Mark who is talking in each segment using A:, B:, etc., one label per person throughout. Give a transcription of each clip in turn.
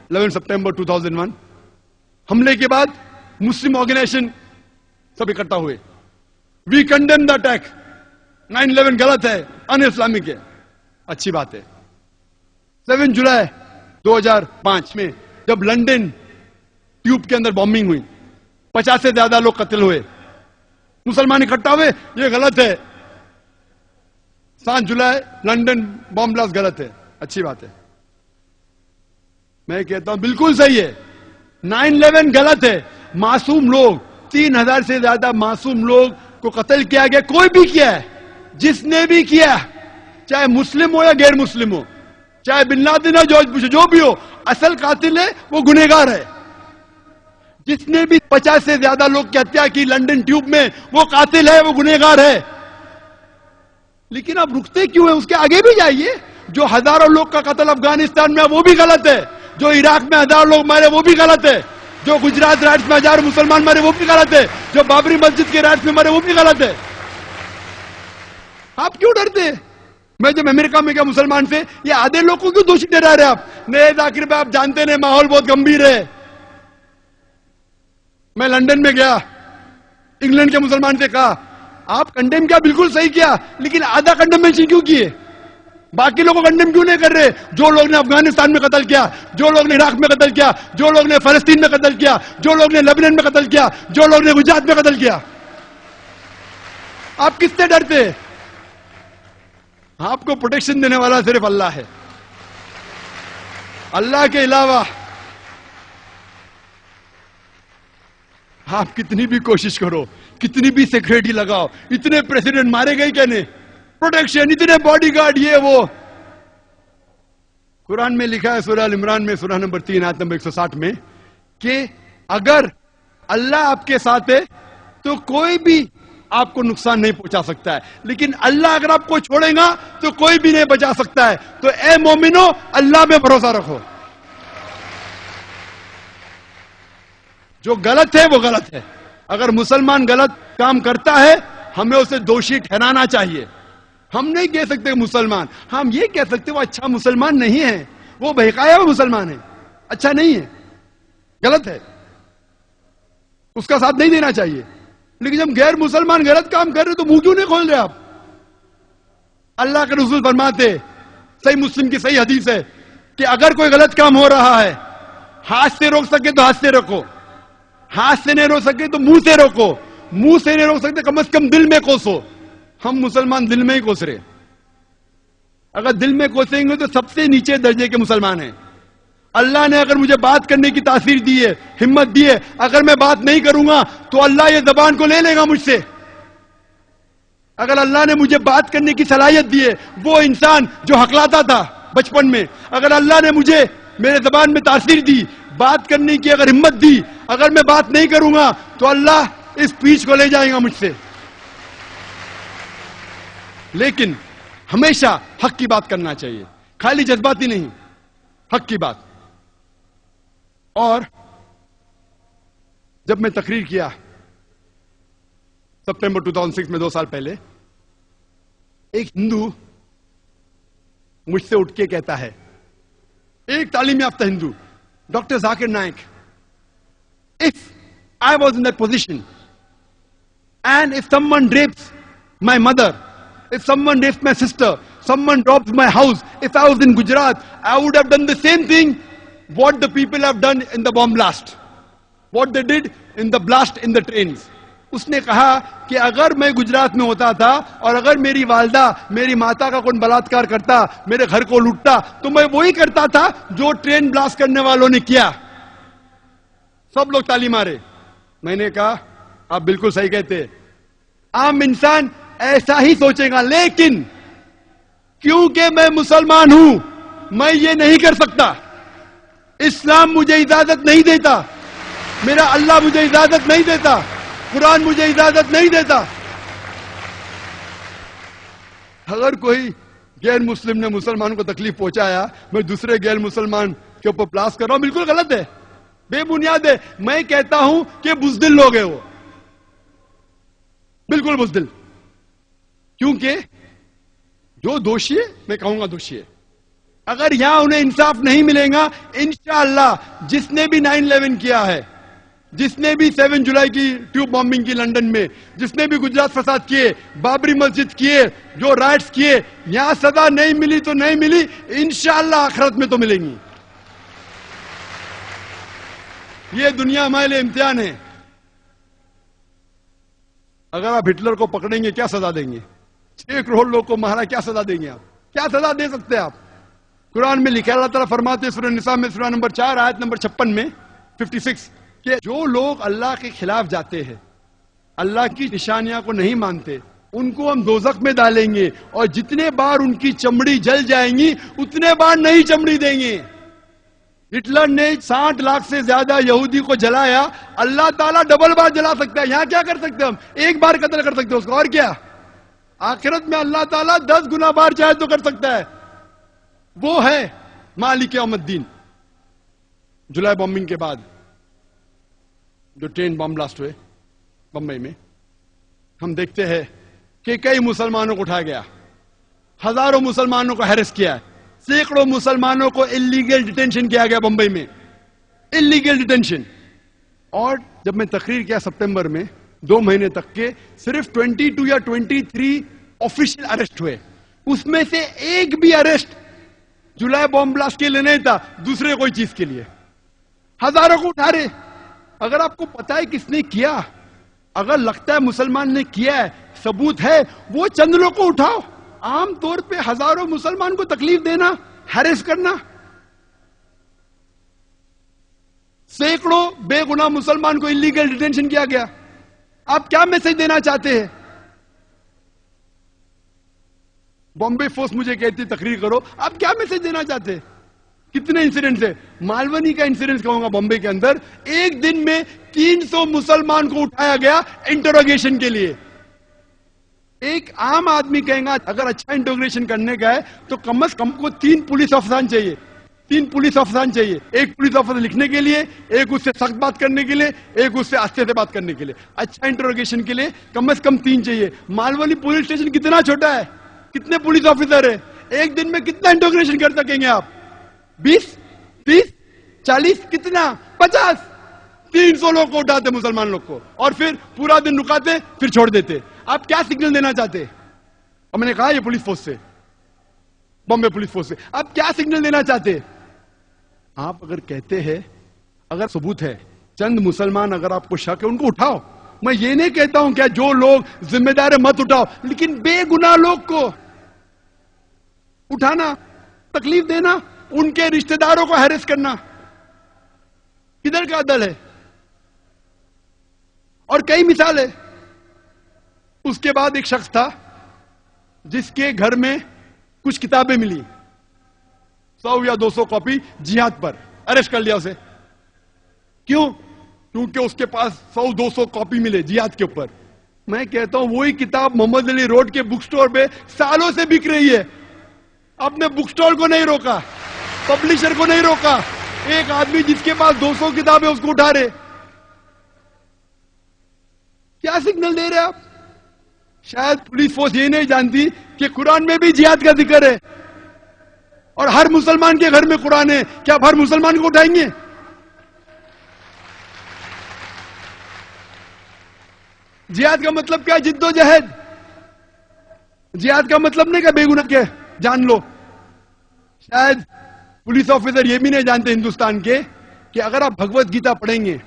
A: 11 सितंबर 2001 हमले के बाद मुस्लिम ऑर्गेनाइजेशन सब इकट्ठा हुए। We condemn the attack. 9/11 गलत है, अन इस्लामिक है। अच्छी बात है। 7 जुलाई 2005 में जब लंदन ट्यूब के अंदर बॉम्बिंग हुई, 50 से ज्यादा लोग कत्ल हुए, मुसलमान इकट्ठा हुए, ये गलत है। 7 जुलाई लंदन बॉम्ब ब्लास्ट गलत है। अच्छी बात है। मैं कहता हूं बिल्कुल सही है। 9/11 गलत है। मासूम लोग, 3000 से ज्यादा मासूम लोग को कत्ल किया गया। कोई भी किया है, जिसने भी किया, चाहे मुस्लिम हो या गैर मुस्लिम हो, चाहे बिन लादेन हो, जॉर्ज बुश, जो भी हो, असल कातिल है वो गुनहगार है। जिसने भी 50 से ज्यादा लोग की हत्या की लंदन ट्यूब में, वो कातिल है, वो गुनहगार है। लेकिन आप रुकते क्यों हैं? उसके आगे भी जाइए। जो हजारों लोग का कत्ल अफगानिस्तान में, वो भी गलत है। जो इराक में हजारों लोग मारे, वो भी गलत है। जो गुजरात राज्य में हजारों मुसलमान मरे, वो भी गलत है। जो बाबरी मस्जिद के राज्य में मरे, वो भी गलत है। आप क्यों डरते हैं? मैं जब अमेरिका में गया मुसलमान से, ये आधे लोग को क्यों दोषी ठहरा रहे आप? नहीं जाकिर भाई, आप जानते नहीं, माहौल बहुत गंभीर है। मैं लंदन में गया, इंग्लैंड के मुसलमान से कहा, आप कंडेम किया, बिल्कुल सही किया, लेकिन आधा कंडेमेशन क्यों किए? बाकी लोगों को कंडेम क्यों नहीं कर रहे? जो लोग ने अफगानिस्तान में कत्ल किया, जो लोग ने इराक में कत्ल किया, जो लोग ने फलस्तीन में कत्ल किया, जो लोग ने लेबनान में कत्ल किया, जो लोग ने गुजरात में कत्ल किया। आप किससे डरते हैं? आपको प्रोटेक्शन देने वाला सिर्फ अल्लाह है। अल्लाह के अलावा आप कितनी भी कोशिश करो, कितनी भी सिक्योरिटी लगाओ, इतने प्रेसिडेंट मारे गए क्या नहीं, प्रोटेक्शन, इतने बॉडीगार्ड, ये वो। कुरान में लिखा है सूरह अल इमरान में, सूरह नंबर 3 आयत नंबर 160 में, कि अगर अल्लाह आपके साथ है तो कोई भी आपको नुकसान नहीं पहुंचा सकता है, लेकिन अल्लाह अगर आपको छोड़ेगा तो कोई भी नहीं बचा सकता है। तो ए मोमिनो, अल्लाह में भरोसा रखो। जो गलत है वो गलत है। अगर मुसलमान गलत काम करता है, हमें उसे दोषी ठहराना चाहिए। हम नहीं कह सकते मुसलमान, हम ये कह सकते वो अच्छा मुसलमान नहीं है, वो बहकाया हुआ मुसलमान है, अच्छा नहीं है, गलत है, उसका साथ नहीं देना चाहिए। लेकिन जब गैर मुसलमान गलत काम कर रहे तो मुंह क्यों नहीं खोल रहे आप? अल्लाह के रसूल फरमाते, सही मुस्लिम की सही हदीस है, कि अगर कोई गलत काम हो रहा है, हाथ से रोक सके तो हाथ से रोको, हाथ से नहीं रोक सके तो मुंह से रोको, मुंह से नहीं रोक सकते कम से कम दिल में कोसो। हम मुसलमान दिल में ही कोस रहे। अगर दिल में कोसेंगे तो सबसे नीचे दर्जे के मुसलमान हैं। अल्लाह ने अगर मुझे बात करने की तासीर दी है, हिम्मत दी है, अगर मैं बात नहीं करूंगा तो अल्लाह ये जबान को ले लेगा मुझसे। अगर अल्लाह ने मुझे बात करने की सलाहियत दी है, वो इंसान जो हकलाता था बचपन में, अगर अल्लाह ने मुझे मेरे जबान में तासीर दी, बात करने की अगर हिम्मत दी, अगर मैं बात नहीं करूंगा तो अल्लाह इस पीछ को ले जाएगा मुझसे। लेकिन हमेशा हक की बात करना चाहिए, खाली जज्बाती नहीं, हक की बात। और जब मैं तकरीर किया सितंबर 2006 में, 2 साल पहले, एक हिंदू मुझसे उठ के कहता है, एक तालीम याफ्ता Hindu, doctor Zakir Naik, if I was in that position and if someone rapes my mother, if someone rapes my sister, someone robs my house, if I was in Gujarat, I would have done the same thing what the people have done in the bomb blast, what they did in the blast in the trains. उसने कहा कि अगर मैं गुजरात में होता था और अगर मेरी वालदा, मेरी माता का कोई बलात्कार करता, मेरे घर को लूटता, तो मैं वही करता था जो ट्रेन ब्लास्ट करने वालों ने किया। सब लोग ताली मारे। मैंने कहा आप बिल्कुल सही कहते, आम इंसान ऐसा ही सोचेगा, लेकिन क्योंकि मैं मुसलमान हूं, मैं ये नहीं कर सकता। इस्लाम मुझे इजाजत नहीं देता, मेरा अल्लाह मुझे इजाजत नहीं देता, कुरान मुझे इजाजत नहीं देता। अगर कोई गैर मुस्लिम ने मुसलमान को तकलीफ पहुंचाया, मैं दूसरे गैर मुसलमान के ऊपर प्लास कर रहा हूं, बिल्कुल गलत है, बेबुनियाद है। मैं कहता हूं कि बुज़दिल लोग हैं वो, बिल्कुल बुज़दिल। क्योंकि जो दोषी है, मैं कहूंगा दोषी है। अगर यहां उन्हें इंसाफ नहीं मिलेगा, इंशाअल्लाह जिसने भी 9/11 किया है, जिसने भी 7 जुलाई की ट्यूब बॉम्बिंग की लंदन में, जिसने भी गुजरात फसाद किए, बाबरी मस्जिद किए, जो राइट्स किए, यहां सजा नहीं मिली तो नहीं मिली, इंशाअल्लाह आखिरत में तो मिलेंगी। ये दुनिया हमारे लिए इम्तिहान है। अगर आप हिटलर को पकड़ेंगे क्या सजा देंगे? 6 करोड़ लोग को मारा, क्या सजा देंगे आप? क्या सजा दे सकते हैं आप? कुरान में लिखा, अल्लाह ताला फरमाते हैं सूरह निसा में सूरह नंबर 4 आयत नंबर 56 में 56 कि जो लोग अल्लाह के खिलाफ जाते हैं, अल्लाह की निशानियां को नहीं मानते, उनको हम दोजख में डालेंगे और जितने बार उनकी चमड़ी जल जाएंगी उतने बार नई चमड़ी देंगे। हिटलर ने 60 लाख से ज्यादा यहूदी को जलाया, अल्लाह ताला डबल बार जला सकता है। यहां क्या कर सकते हैं हम? एक बार कत्ल कर सकते हैं उसको, और क्या? आखिरत में अल्लाह ताला 10 गुना बार चाहे तो कर सकता है। वो है मालिक यौमुद्दीन। जुलाई बॉम्बिंग के बाद जो ट्रेन बम ब्लास्ट हुए बंबई में, हम देखते हैं कि कई मुसलमानों को उठाया गया, हजारों मुसलमानों को हैरेस किया है, सैकड़ों मुसलमानों को इलीगल डिटेंशन किया गया बंबई में, इलीगल डिटेंशन। और जब मैं तकरीर किया सितंबर में, 2 महीने तक के सिर्फ 22 या 23 ऑफिशियल अरेस्ट हुए, उसमें से एक भी अरेस्ट जुलाई बॉम्ब ब्लास्ट के लिए नहीं था, दूसरे कोई चीज के लिए। हजारों को उठा रहे। अगर आपको पता है किसने किया, अगर लगता है मुसलमान ने किया है, सबूत है, वो चंद लोग को उठाओ। आमतौर पे हजारों मुसलमान को तकलीफ देना, हैरेस करना, सैकड़ों बेगुनाह मुसलमान को इलीगल डिटेंशन किया गया। आप क्या मैसेज देना चाहते हैं? बॉम्बे फोर्स मुझे कहती तकरीर करो, आप क्या मैसेज देना चाहते हैं? कितने इंसिडेंट्स है? मालवनी का इंसिडेंट कहूंगा बॉम्बे के अंदर, एक दिन में 300 मुसलमान को उठाया गया इंटरोगेशन के लिए। एक आम आदमी कहेगा अगर अच्छा इंटरोगेशन करने का है तो कम से कम को 3 पुलिस अफसर चाहिए, 3 पुलिस अफसर चाहिए। एक पुलिस अफसर लिखने के लिए, एक उससे सख्त बात करने के लिए, एक उससे आस्ते से बात करने के लिए। अच्छा इंटरोगेशन के लिए कम से कम 3 चाहिए। मालवनी पुलिस स्टेशन कितना छोटा है, कितने पुलिस ऑफिसर है, एक दिन में कितना इंटरोगेशन कर सकेंगे आप? 20, 30, 40, कितना? 50। 300 लोग को उठाते मुसलमान लोग को और फिर पूरा दिन रुकाते, फिर छोड़ देते। आप क्या सिग्नल देना चाहते? और मैंने कहा ये पुलिस फोर्स से, बॉम्बे पुलिस फोर्स से, आप क्या सिग्नल देना चाहते? आप अगर कहते हैं, अगर सबूत है, चंद मुसलमान अगर आपको शक है उनको उठाओ। मैं ये नहीं कहता हूं क्या जो लोग जिम्मेदार है मत उठाओ, लेकिन बेगुनाह लोग को उठाना, तकलीफ देना, उनके रिश्तेदारों को हैरेस करना, किधर का अदल है? और कई मिसाल है। उसके बाद एक शख्स था जिसके घर में कुछ किताबें मिली, 100 या 200 कॉपी जिहाद पर, अरेस्ट कर लिया उसे। क्यों? क्योंकि उसके पास 100-200 कॉपी मिले जिहाद के ऊपर। मैं कहता हूं वही किताब मोहम्मद अली रोड के बुक स्टोर पे सालों से बिक रही है। आपने बुक स्टोर को नहीं रोका, पब्लिशर को नहीं रोका, एक आदमी जिसके पास 200 किताबें उसको उठा रहे। क्या सिग्नल दे रहे आप? शायद पुलिस फोर्स ये नहीं जानती कि कुरान में भी जिहाद का जिक्र है और हर मुसलमान के घर में कुरान है। क्या आप हर मुसलमान को उठाएंगे? जिहाद का मतलब क्या है? जिद्दोजहद। जिहाद का मतलब नहीं क्या बेगुनाह के जान लो। शायद पुलिस ऑफिसर ये भी नहीं जानते हिंदुस्तान के कि अगर आप भगवत गीता पढ़ेंगे,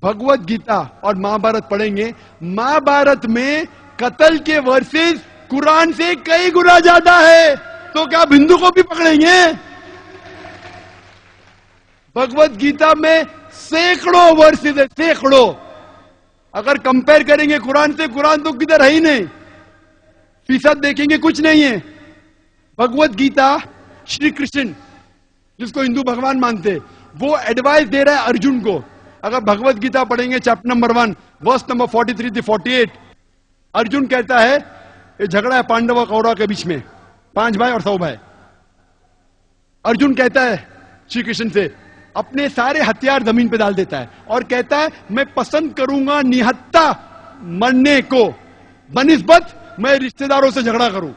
A: भगवत गीता और महाभारत पढ़ेंगे, महाभारत में कत्ल के वर्सेस कुरान से कई गुना ज्यादा है। तो क्या आप हिंदू को भी पकड़ेंगे? भगवत गीता में सैकड़ों वर्सेस है, सैकड़ों। अगर कंपेयर करेंगे कुरान से, कुरान तो किधर है ही नहीं, फीसद देखेंगे कुछ नहीं है। भगवत गीता श्री कृष्ण जिसको हिंदू भगवान मानते, वो एडवाइस दे रहा है अर्जुन को। अगर भगवत गीता पढ़ेंगे चैप्टर नंबर 1 वर्स नंबर 43 से 48, अर्जुन कहता है ये झगड़ा है पांडव और कौरव के बीच में, 5 भाई और 100 भाई। अर्जुन कहता है श्री कृष्ण से, अपने सारे हथियार जमीन पे डाल देता है और कहता है मैं पसंद करूंगा निहत्ता मरने को बनिस्बत मैं रिश्तेदारों से झगड़ा करूं।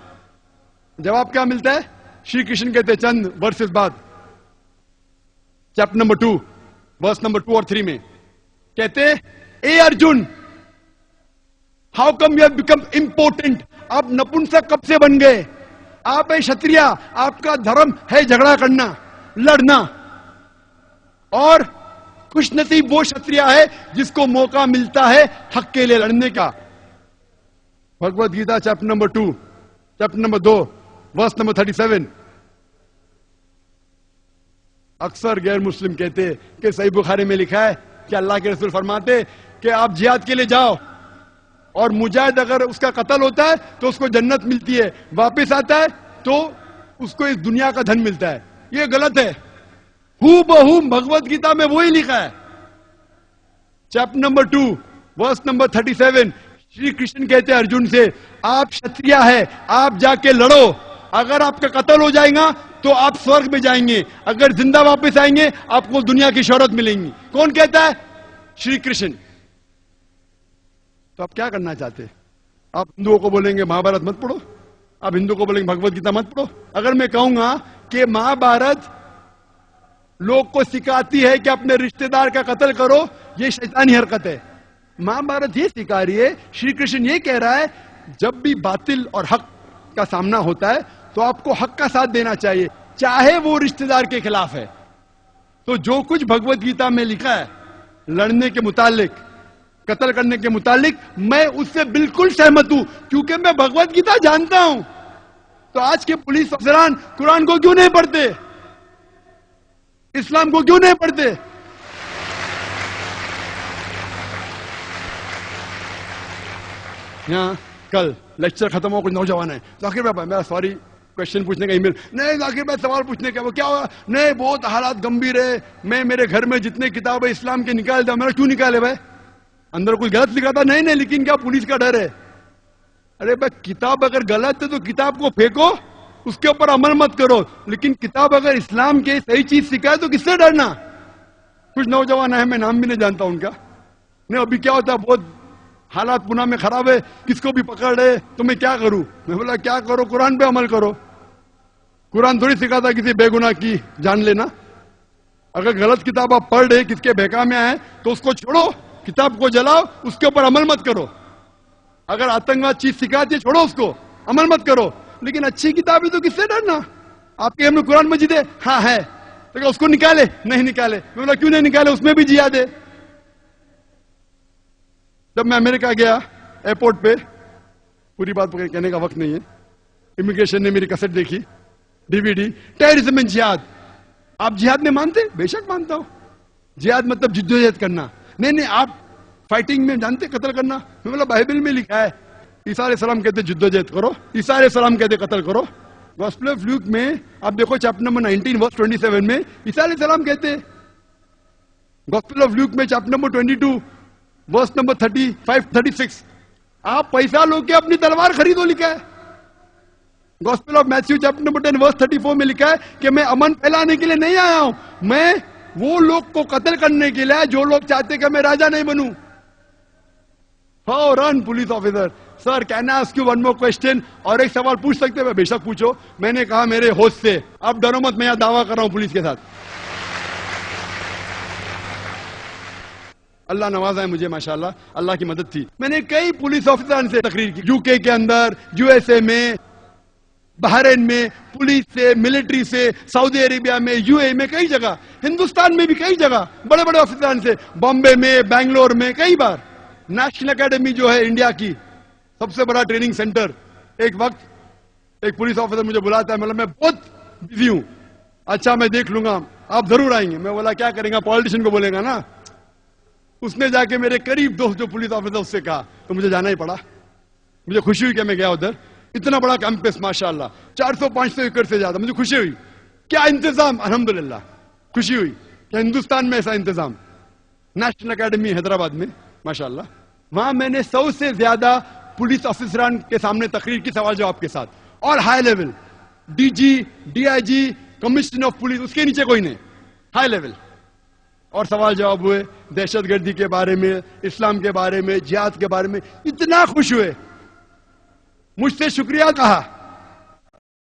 A: जवाब क्या मिलता है? श्री कृष्ण कहते चंद वर्सेस बाद, चैप्टर नंबर 2 वर्स नंबर 2 और 3 में कहते, ए Arjun, how come you have become important? आप नपुंसक कब से बन गए? आप है क्षत्रिय, आपका धर्म है झगड़ा करना, लड़ना, और खुशनसीब वो क्षत्रिय है जिसको मौका मिलता है हक के लिए लड़ने का। Bhagavad Gita chapter number 2 chapter number 2 verse number 37। अक्सर गैर मुस्लिम कहते कि सही बुखारी में लिखा है कि अल्लाह के रसूल फरमाते कि आप जिहाद के लिए जाओ, और मुजाहिद अगर उसका कत्ल होता है तो उसको जन्नत मिलती है, वापस आता है तो उसको इस दुनिया का धन मिलता है। ये गलत है। हूबहू भगवत गीता में वही लिखा है। Chapter number 2 verse number 37, Shri Krishna कहते हैं अर्जुन से, आप क्षत्रिय है, आप जाके लड़ो, अगर आपका कत्ल हो जाएगा तो आप स्वर्ग में जाएंगे, अगर जिंदा वापस आएंगे आपको दुनिया की शोहरत मिलेंगी। कौन कहता है? श्री कृष्ण। तो आप क्या करना चाहते हैं? आप हिंदुओं को बोलेंगे महाभारत मत पढ़ो, आप हिंदुओं को बोलेंगे भगवत गीता मत पढ़ो। अगर मैं कहूंगा कि महाभारत लोग को सिखाती है कि अपने रिश्तेदार का कत्ल करो, यह शैतानी हरकत है। महाभारत ये सिखा रही है, श्री कृष्ण ये कह रहा है, जब भी बातिल और हक का सामना होता है तो आपको हक का साथ देना चाहिए, चाहे वो रिश्तेदार के खिलाफ है। तो जो कुछ भगवत गीता में लिखा है लड़ने के मुतालिक, कत्ल करने के मुतालिक, मैं उससे बिल्कुल सहमत हूं, क्योंकि मैं भगवत गीता जानता हूं। तो आज के पुलिस अफसरान कुरान को क्यों नहीं पढ़ते? इस्लाम को क्यों नहीं पढ़ते? यहां कल लेक्चर खत्म हो, कुछ नौजवान है, जाकिर भाई मेरा सॉरी क्वेश्चन पूछने का ईमेल नहीं, जाकिर भाई सवाल पूछने का, वो क्या हुआ? नहीं, बहुत हालात गंभीर है, मैं मेरे घर में जितने किताब है इस्लाम के निकाल दिया। मेरा क्यों निकाले भाई? अंदर कुछ गलत लिखा था? नहीं, लेकिन क्या पुलिस का डर है? अरे भाई, किताब अगर गलत है तो किताब को फेंको, उसके ऊपर अमल मत करो, लेकिन किताब अगर इस्लाम के सही चीज सिखाए तो किससे डरना? कुछ नौजवान है, मैं नाम भी नहीं जानता उनका, नहीं अभी क्या होता, बहुत हालात पुणे में खराब है, किसको भी पकड़ रहे, तो मैं क्या करूं? मैं बोला क्या करो, कुरान पे अमल करो। कुरान थोड़ी सिखाता किसी बेगुनाह की जान लेना। अगर गलत किताब आप पढ़ रहे, किसके बहका में आए, तो उसको छोड़ो, किताब को जलाओ, उसके ऊपर अमल मत करो। अगर आतंकवाद चीज सिखाती है, छोड़ो उसको, अमल मत करो। लेकिन अच्छी किताब है तो किससे डरना? आपके हमने कुरान मजीद है, हाँ है, तो उसको निकाले, नहीं निकाले। मैं बोला क्यों नहीं निकाले? उसमें भी जिहाद है। जब मैं अमेरिका गया एयरपोर्ट पे, पूरी बात कहने का वक्त नहीं है, इमिग्रेशन ने मेरी कैसेट देखी, डीवीडी, टेररिज्म एंड जिहाद। आप जिहाद में मानते? बेशक मानता हूं। जिहाद मतलब जिद्दोजहद करना। नहीं, आप फाइटिंग में जानते कत्ल करना? मैं बोला बाइबल में लिखा है, ईसा अलैहिस्सलाम कहते जिद्दोजहद करो, ईसा अलैहिस्सलाम कहते कत्ल करो। गॉस्पेल ऑफ ल्यूक में आप देखो चैप्टर नंबर 19 वर्स 27 में ईसा अलैहिस्सलाम कहते। गॉस्पेल ऑफ ल्यूक में चैप्टर नंबर 22 वर्स नंबर 35-36, आप पैसा लो के अपनी तलवार खरीदो, लिखा है। Gospel of Matthew chapter number 10 verse 34 में लिखा है कि मैं अमन फैलाने के लिए नहीं आया हूं, मैं वो लोग को कत्ल करने के लिए जो लोग चाहते कि मैं राजा नहीं बनूं। How run police officer, sir can I ask you one more question? और एक सवाल पूछ सकते हैं? बेशक पूछो। मैंने कहा मेरे होश से, आप डरो मत, मैं यहां दावा कर रहा हूं पुलिस के साथ। अल्लाह नवाजा है मुझे, माशाल्लाह, अल्लाह की मदद थी। मैंने कई पुलिस ऑफिसर से तकरीर की, यूके के अंदर, यूएसए में, बहरीन में, पुलिस से, मिलिट्री से, सऊदी अरेबिया में, यूएई में, कई जगह, हिंदुस्तान में भी कई जगह, बड़े बड़े ऑफिसर से, बॉम्बे में, बैंगलोर में, कई बार। नेशनल एकेडमी जो है इंडिया की सबसे बड़ा ट्रेनिंग सेंटर, एक वक्त एक पुलिस ऑफिसर मुझे बुलाता है, मतलब मैं बहुत बिजी हूं, अच्छा मैं देख लूंगा, आप जरूर आएंगे। मैं बोला क्या करेंगे, पॉलिटिशियन को बोलेगा ना। उसने जाके मेरे करीब दोस्त जो पुलिस ऑफिसर उससे कहा, तो मुझे जाना ही पड़ा। मुझे खुशी हुई कि मैं गया उधर, इतना बड़ा कैंपस माशाल्लाह, 400-500 एकड़ से ज्यादा, मुझे खुशी हुई। क्या इंतजाम, अल्हम्दुलिल्लाह, खुशी हुई कि हिंदुस्तान में ऐसा इंतजाम। नेशनल एकेडमी हैदराबाद में माशाल्लाह, वहां मैंने 100 से ज्यादा पुलिस ऑफिसरान के सामने तकरीर की, सवाल जवाब के साथ, और high level, DG, DIG, commissioner of police, उसके नीचे कोई नहीं, हाई लेवल, और सवाल जवाब हुए दहशतगर्दी के बारे में, इस्लाम के बारे में, जिहाद के बारे में। इतना खुश हुए, मुझसे शुक्रिया कहा